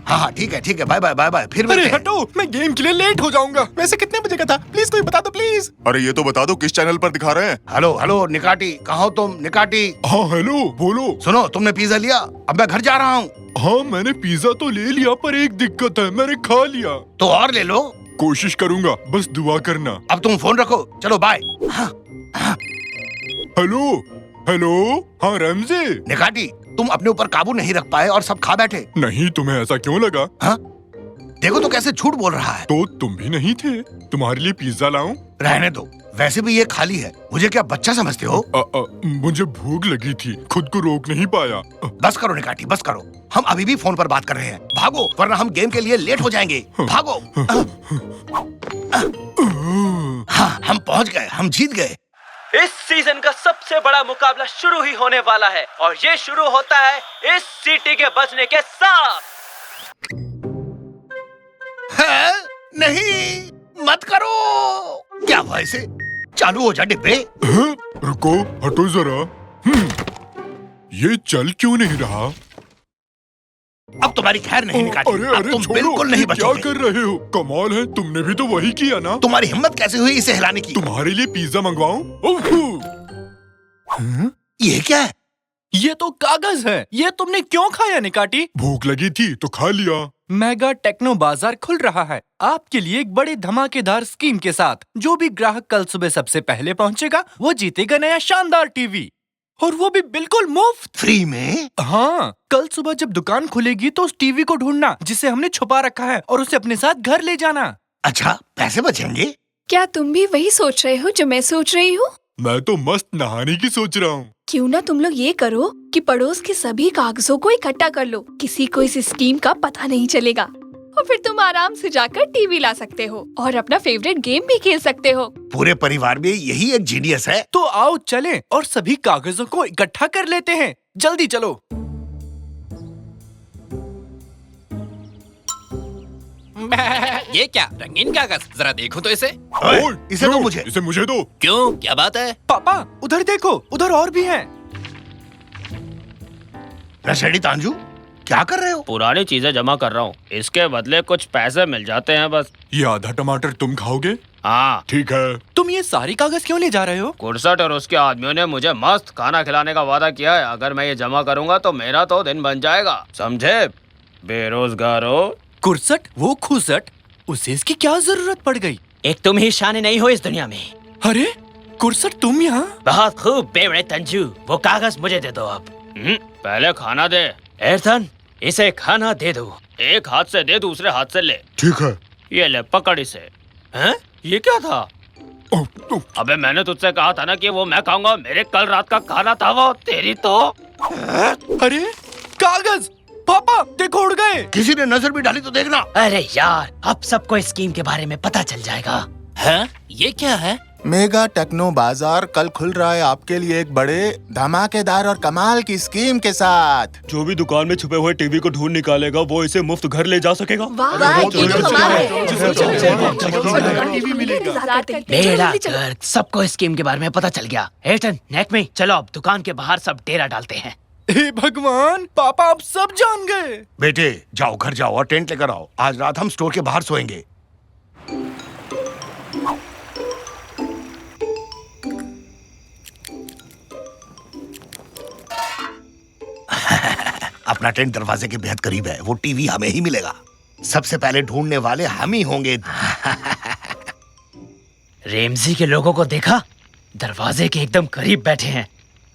हाँ हाँ ठीक है बाय बाय बाय बाय, फिर अरे मिलते हैं। हटो, मैं गेम के लिए लेट हो जाऊंगा। वैसे कितने बजे का था? प्लीज कोई बता दो प्लीज। अरे ये तो बता दो किस चैनल पर दिखा रहे हैं। हेलो हेलो निकाटी, कहाँ हो तुम निकाटी? हाँ हेलो, बोलो। सुनो, तुमने पिज्जा लिया? अब मैं घर जा रहा हूँ। हाँ मैंने पिज्जा तो ले लिया, पर एक दिक्कत है, मैंने खा लिया। तो और ले लो। कोशिश करूंगा, बस दुआ करना। अब तुम फोन रखो, चलो बाय। हेलो हेलो, हाँ रमजे। निकाटी, तुम अपने ऊपर काबू नहीं रख पाए और सब खा बैठे। नहीं, तुम्हें ऐसा क्यों लगा? हाँ? देखो तो कैसे झूठ बोल रहा है। तो तुम भी नहीं थे? तुम्हारे लिए पिज्जा लाऊं? रहने दो, वैसे भी ये खाली है। मुझे क्या बच्चा समझते हो? मुझे भूख लगी थी, खुद को रोक नहीं पाया। बस करो निकाटी, बस करो। हम अभी भी फोन पर बात कर रहे हैं। भागो, वरना हम गेम के लिए लेट हो जाएंगे। भागो। हाँ, हम पहुंच गए, हम जीत गए। इस सीजन का सबसे बड़ा मुकाबला शुरू ही होने वाला है और ये शुरू होता है इस सीटी के बजने के साथ। है? नहीं, मत करो। क्या हुआ इसे? चालू हो जा डिब्बे। रुको, हटो जरा। ये चल क्यों नहीं रहा? अब तुम्हारी खैर नहीं निकाटी। अरे अब अरे तुम छोड़ो, बिल्कुल नहीं क्या बचोगे। कर रहे हो? कमाल है, तुमने भी तो वही किया ना। तुम्हारी हिम्मत कैसे हुई इसे हिलाने की? तुम्हारे लिए पिज्जा मंगवाऊं? ये क्या है? ये तो कागज है। ये तुमने क्यों खाया निकाटी? भूख लगी थी तो खा लिया। मेगा टेक्नो बाजार खुल रहा है आपके लिए एक बड़े धमाकेदार स्कीम के साथ। जो भी ग्राहक कल सुबह सबसे पहले पहुंचेगा वो जीतेगा नया शानदार टीवी, और वो भी बिल्कुल मुफ्त। फ्री में? हाँ, कल सुबह जब दुकान खुलेगी तो उस टीवी को ढूंढना जिसे हमने छुपा रखा है और उसे अपने साथ घर ले जाना। अच्छा, पैसे बचेंगे? क्या तुम भी वही सोच रहे हो जो मैं सोच रही हूँ? मैं तो मस्त नहाने की सोच रहा हूँ। क्यों ना तुम लोग ये करो कि पड़ोस के सभी कागजों को इकट्ठा कर लो। किसी को इस स्कीम का पता नहीं चलेगा और फिर तुम आराम से जाकर टीवी ला सकते हो और अपना फेवरेट गेम भी खेल सकते हो। पूरे परिवार में यही एक जीनियस है। तो आओ चलें और सभी कागजों को इकट्ठा कर लेते हैं। जल्दी चलो। ये क्या रंगीन कागज? जरा देखो तो इसे। ओए, इसे दो मुझे। इसे मुझे दो। क्यों, क्या बात है? पापा उधर देखो, उधर और भी हैं। रशेडी तांजू, क्या कर रहे हो? पुरानी चीजें जमा कर रहा हूँ, इसके बदले कुछ पैसे मिल जाते हैं बस। ये आधा टमाटर तुम खाओगे? हाँ। ठीक है। तुम ये सारी कागज क्यों ले जा रहे हो? कुर्सट और उसके आदमियों ने मुझे मस्त खाना खिलाने का वादा किया है। अगर मैं ये जमा करूंगा तो मेरा तो दिन बन जाएगा, समझे बेरोजगारों। कुर्सट, वो खुसट, उसे इसकी क्या जरूरत पड़ गई? एक तुम ही शान नहीं हो इस दुनिया में। अरे कुर्सट, तुम यहाँ? बहुत खूब बेवड़े तंजू, वो कागज मुझे दे दो अब। पहले खाना दे। एर्थन, इसे खाना दे दो। एक हाथ से दे, दूसरे हाथ से ले। ठीक है। ये ले, पकड़ इसे। हैं? ये क्या था? अबे मैंने तुझसे कहा था ना कि वो मैं खाऊंगा। मेरे कल रात का खाना था वो। तेरी तो। अरे कागज! पापा देखो, उड़ गए। किसी ने नजर भी डाली तो देखना। अरे यार, अब सबको इस स्कीम के बारे में पता चल जाएगा। हैं? ये क्या है? मेगा टेक्नो बाजार कल खुल रहा है आपके लिए एक बड़े धमाकेदार और कमाल की स्कीम के साथ। जो भी दुकान में छुपे हुए टीवी को ढूंढ निकालेगा वो इसे मुफ्त घर ले जा सकेगा। वाह, ये तो कमाल है। टीवी मिलेगा। बेड़ा गर्क, सबको इस स्कीम के बारे में पता चल गया। एटन, नेकमी, चलो अब दुकान के बाहर सब डेरा डालते हैं। हे भगवान, पापा अब सब जान गए। बेटे जाओ, घर जाओ और टेंट लेकर आओ। आज रात हम स्टोर के बाहर सोएंगे। अपना टेंट दरवाजे के बेहद करीब है। वो टीवी हमें ही मिलेगा। सबसे पहले ढूंढने वाले हम ही होंगे। रेमजी के लोगों को देखा? दरवाजे के एकदम करीब बैठे हैं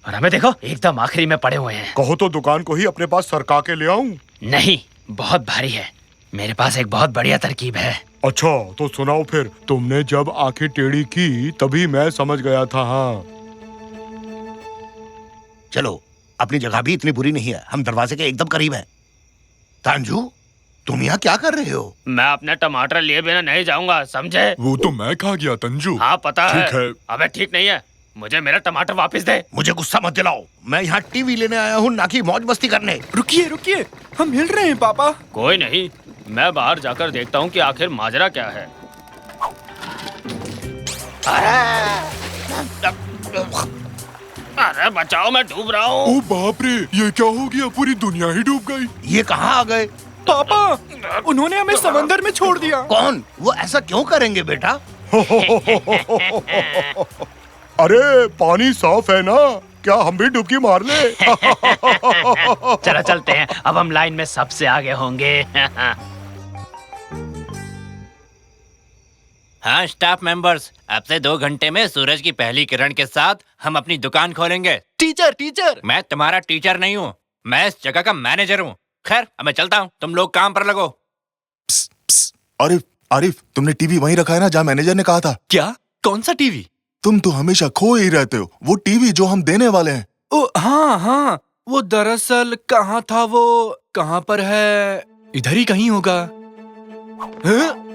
और हमें देखो एकदम आखिरी में पड़े हुए हैं। कहो तो दुकान को ही अपने पास सरका के ले आऊं? नहीं, बहुत भारी है। मेरे पास एक बहुत बढ़िया तरकीब है। अच्छा तो सुनाओ फिर। तुमने जब आंखें टेढ़ी की तभी मैं समझ गया था। हाँ चलो, अपनी जगह भी इतनी बुरी नहीं है। हम दरवाजे के एकदम करीब हैं। तांजू, तुम यहाँ क्या कर रहे हो? मैं अपने टमाटर लिए बिना नहीं जाऊंगा, समझे? वो तो मैं खा गया तंजू। हाँ पता है। ठीक है। अबे ठीक नहीं है, मुझे मेरा टमाटर वापस दे। मुझे गुस्सा मत दिलाओ। मैं यहाँ टीवी लेने आया हूँ, ना कि मौज मस्ती करने। रुकिए रुकिए, हम हिल रहे हैं पापा। कोई नहीं, मैं बाहर जाकर देखता हूँ कि आखिर माजरा क्या है। अरे बचाओ, मैं डूब रहा हूँ। ओ बाप रे, ये क्या हो गया? पूरी दुनिया ही डूब गई। ये कहाँ आ गए? पापा, उन्होंने हमें समंदर में छोड़ दिया। कौन? वो ऐसा क्यों करेंगे बेटा? अरे पानी साफ है ना, क्या हम भी डुबकी मार ले? चलो चलते हैं, अब हम लाइन में सबसे आगे होंगे। हाँ स्टाफ मेंबर्स, अब से 2 घंटे में सूरज की पहली किरण के साथ हम अपनी दुकान खोलेंगे। टीचर, मैं तुम्हारा टीचर नहीं हूँ, मैं इस जगह का मैनेजर हूँ। खैर अब मैं चलता हूँ, तुम लोग काम पर लगो। आरिफ, आरिफ, तुमने टीवी वहीं रखा है ना जहाँ मैनेजर ने कहा था? क्या? कौन सा टीवी? तुम तो हमेशा खो ही रहते हो। वो टीवी जो हम देने वाले हैं। ओ हाँ, वो दरअसल कहाँ था, वो कहाँ पर है? इधर ही कहीं होगा। हाँ?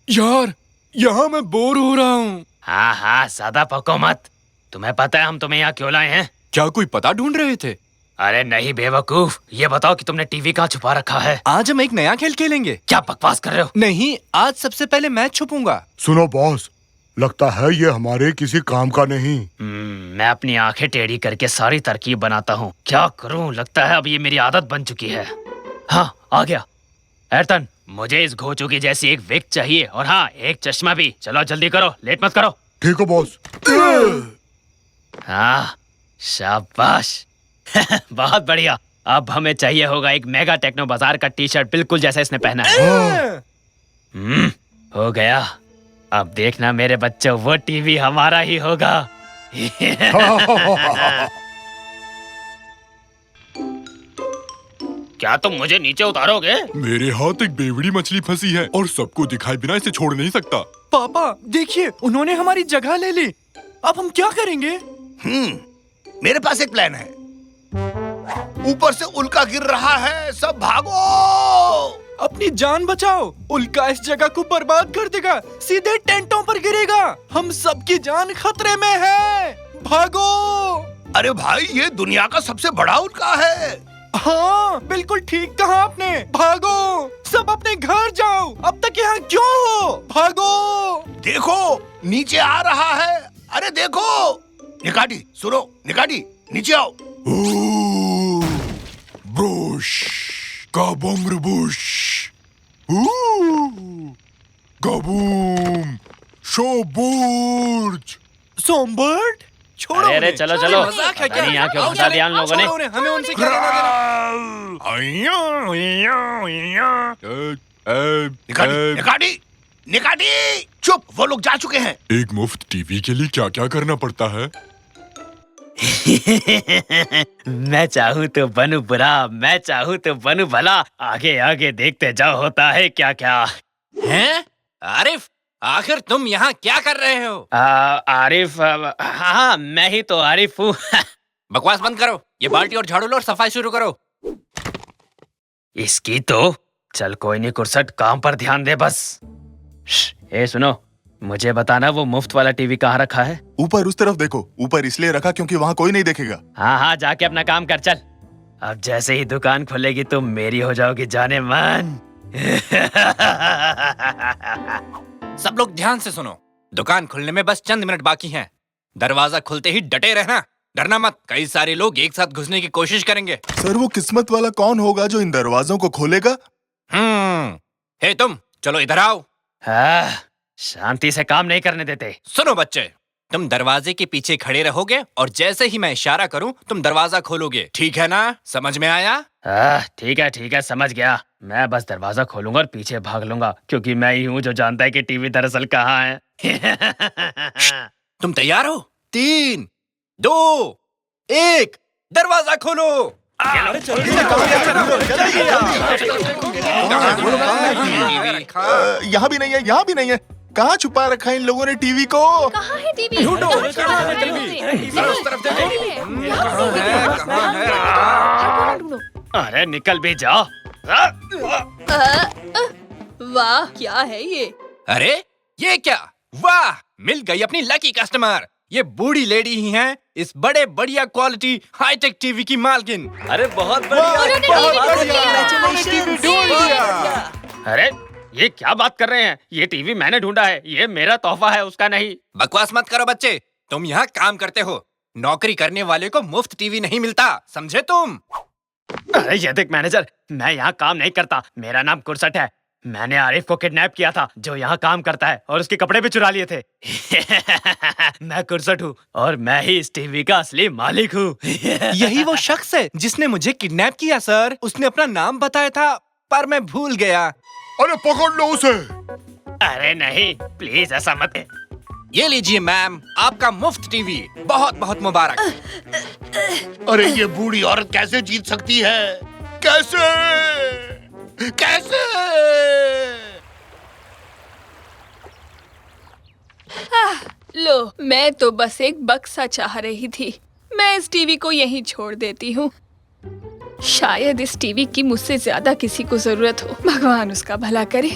यार, यहाँ मैं बोर हो रहा हूँ। हाँ हाँ, ज्यादा पको मत। तुम्हें पता है हम तुम्हें यहाँ क्यों लाए हैं? क्या कोई पता ढूंढ रहे थे? अरे नहीं बेवकूफ, ये बताओ कि तुमने टीवी कहाँ छुपा रखा है? आज हम एक नया खेल खेलेंगे। क्या बकवास कर रहे हो? नहीं, आज सबसे पहले मैं छुपूंगा। सुनो बॉस, लगता है ये हमारे किसी काम का नहीं। मैं अपनी आंखें टेढ़ी करके सारी तरकीब बनाता हूँ। क्या करूँ, लगता है अब ये मेरी आदत बन चुकी है। हाँ, आ गया। एर्थन, मुझे इस घोचू की जैसी एक विग चाहिए, और हाँ, एक चश्मा भी। चलो जल्दी करो, लेट मत करो। ठीक है बॉस। हाँ, शाबाश। बहुत बढ़िया। अब हमें चाहिए होगा एक मेगा टेक्नो बाजार का टी शर्ट, बिल्कुल जैसा इसने पहना है। हो गया। अब देखना मेरे बच्चों, वो टीवी हमारा ही होगा। क्या तुम मुझे नीचे उतारोगे? मेरे हाथ एक बेवड़ी मछली फंसी है और सबको दिखाए बिना इसे छोड़ नहीं सकता। पापा देखिए, उन्होंने हमारी जगह ले ली। अब हम क्या करेंगे? मेरे पास एक प्लान है। ऊपर से उल्का गिर रहा है, सब भागो। अपनी जान बचाओ, उल्का इस जगह को बर्बाद कर देगा, सीधे टेंटों पर गिरेगा। हम सबकी जान खतरे में है, भागो। अरे भाई, ये दुनिया का सबसे बड़ा उल्का है। हाँ, बिल्कुल ठीक कहा आपने। भागो, सब अपने घर जाओ। अब तक यहाँ क्यों हो? भागो। देखो, नीचे आ रहा है। अरे देखो। निकाटी, सुनो, निकाटी, नीचे आओ। ब्रूश काबूम रुबूश, काबूम शोबूर्ज। सोमबर्ड, छोड़ो अरे उन्हें। चलो चलो, मजाक है पता क्या? नहीं यहाँ क्यों आओ फंसा चले, दिया इन लोगों ने। छोड़ो उन्हें, हमें उनसे क्या लेना देना। निकाटी, निकाटी, निकाटी, चुप। वो लोग जा चुके हैं। एक मुफ्त टीवी के लिए क्या क्या करना पड़ता है? मैं चाहूँ तो बनूं बुरा, मैं चाहूँ तो बनूं भला। आगे आगे देखते जाओ, होता है क्या क्या। हैं? आरिफ, आखिर तुम यहाँ क्या कर रहे हो? आरिफ, हाँ मैं ही तो आरिफ हूँ। बकवास बंद करो, ये बाल्टी और झाड़ू लो और सफाई शुरू करो। इसकी तो चल कोई नहीं कुर्सट, काम पर ध्यान दे बस। ए सुनो, मुझे बताना वो मुफ्त वाला टीवी कहाँ रखा है? ऊपर उस तरफ देखो। ऊपर इसलिए रखा क्योंकि वहाँ कोई नहीं देखेगा। हाँ हाँ, जाके अपना काम कर चल। अब जैसे ही दुकान खुलेगी तुम मेरी हो जाओगी जाने मन। सब लोग ध्यान से सुनो, दुकान खुलने में बस चंद मिनट बाकी हैं। दरवाजा खुलते ही डटे रहना, डरना मत। कई सारे लोग एक साथ घुसने की कोशिश करेंगे। सर, वो किस्मत वाला कौन होगा जो इन दरवाजों को खोलेगा? हे तुम, चलो इधर आओ। हाँ, शांति से काम नहीं करने देते। सुनो बच्चे, तुम दरवाजे के पीछे खड़े रहोगे और जैसे ही मैं इशारा करूं तुम दरवाजा खोलोगे, ठीक है ना? समझ में आया? ठीक है, समझ गया। मैं बस दरवाजा खोलूंगा और पीछे भाग लूंगा, क्योंकि मैं ही हूँ जो जानता है कि टीवी दरअसल कहाँ है। तुम तैयार हो? 3, 2, 1, दरवाजा खोलो। यहाँ भी नहीं है, यहाँ भी नहीं है। कहाँ छुपा रखा है इन लोगों ने टीवी को? कहाँ है टीवी? ढूंढो, कहाँ छुपा कहाँ है रखा है टीवी? उन्होंने? उस तरफ देखो। यहाँ ढूंढो। अरे निकल भी जाओ। वाह, क्या है ये? अरे ये क्या? वाह, मिल गई अपनी लकी कस्टमर। ये बूढ़ी लेडी ही हैं इस बड़े बढ़िया क्वालिटी हाईटेक टीवी की मालकिन। अरे बहुत टीवी ढूंढ लिया। अरे ये क्या बात कर रहे हैं? ये टीवी मैंने ढूंढा है, ये मेरा तोहफा है, उसका नहीं। बकवास मत करो बच्चे, तुम यहाँ काम करते हो। नौकरी करने वाले को मुफ्त टीवी नहीं मिलता, समझे तुम? अरे ये देख मैनेजर, मैं यहाँ काम नहीं करता, मेरा नाम कुरसट है। मैंने आरिफ को किडनैप किया था जो यहाँ काम करता है, और उसके कपड़े भी चुरा लिए थे। मैं कुरसट हूँ और मैं ही इस टीवी का असली मालिक हूँ। यही वो शख्स है जिसने मुझे किडनैप किया सर। उसने अपना नाम बताया था पर मैं भूल गया। अरे पकड़ लो उसे। अरे नहीं, प्लीज ऐसा मत। ये लीजिए मैम, आपका मुफ्त टीवी। बहुत बहुत मुबारक। अरे ये बूढ़ी औरत कैसे जीत सकती है? कैसे? कैसे? लो, मैं तो बस एक बक्सा चाह रही थी। मैं इस टीवी को यहीं छोड़ देती हूँ। शायद इस टीवी की मुझसे ज्यादा किसी को जरूरत हो। भगवान उसका भला करे।